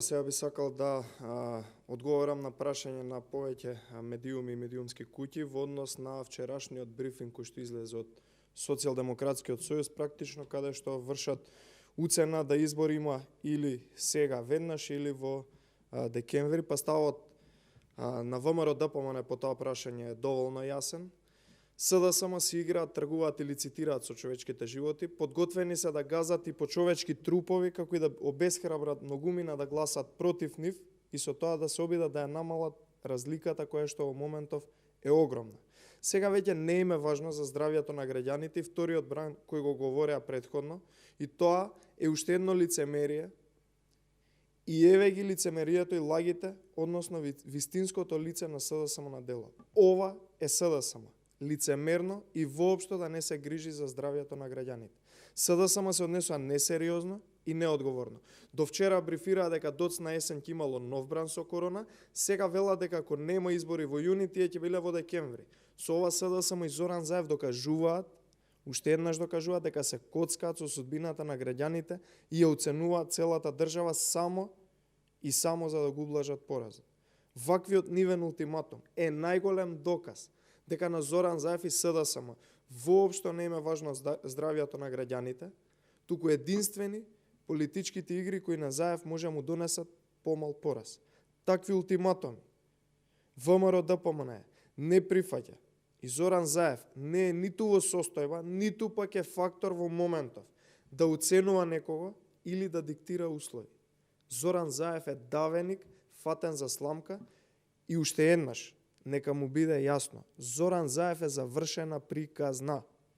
Сега би сакал да одговорам на прашање на повеќе медиуми и медиумски куќи во однос на вчерашниот брифинг кој што излезе од Социјалдемократскиот сојуз, практично каде што вршат уцена да избори има или сега веднаш или во декември, па ставот на ВМРО-ДПМН по тоа прашање е доволно јасен. СДСМ си играат, тргуваат или цитираат со човечките животи, подготвени се да газат и по човечки трупови, како и да обесхрабрат многумина да гласат против нив и со тоа да се обидат да ја намалат разликата која што во моментов е огромна. Сега веќе не им е важно за здравјето на граѓаните и вториот бран кој го говореа претходно, и тоа е уште едно лицемерие, и еве ги лицемерието и лагите, односно вистинското лице на СДСМ на дело. Ова е СДСМ. Лицемерно и воопшто да не се грижи за здравјето на граѓаните. СДСМ се однесува несериозно и неодговорно. До вчера брифираа дека доцна есен ќе имало нов бран со корона, сега велат дека ако нема избори во јуни, тие ќе биле во декември. Со ова СДСМ и Зоран Заев докажуваат, уште еднаш докажуваат дека се коцкаат со судбината на граѓаните и ја оценуваат целата држава само и само за да го ублажат поразот. Ваквиот нивен ултиматум е најголем доказ дека на Зоран Заев и СДСМ воопшто не им е важно здравјето на граѓаните, туку единствени политичките игри кои на Заев може му донесат помал пораз. Такви ултиматуми ВМРО-ДПМН не прифаќа и Зоран Заев не е ниту во состојба, ниту пак е фактор во моментов да оценува некого или да диктира услови. Зоран Заев е давеник, фатен за сламка и уште еднаш нека му биде јасно, Зоран Заев е завршена приказна.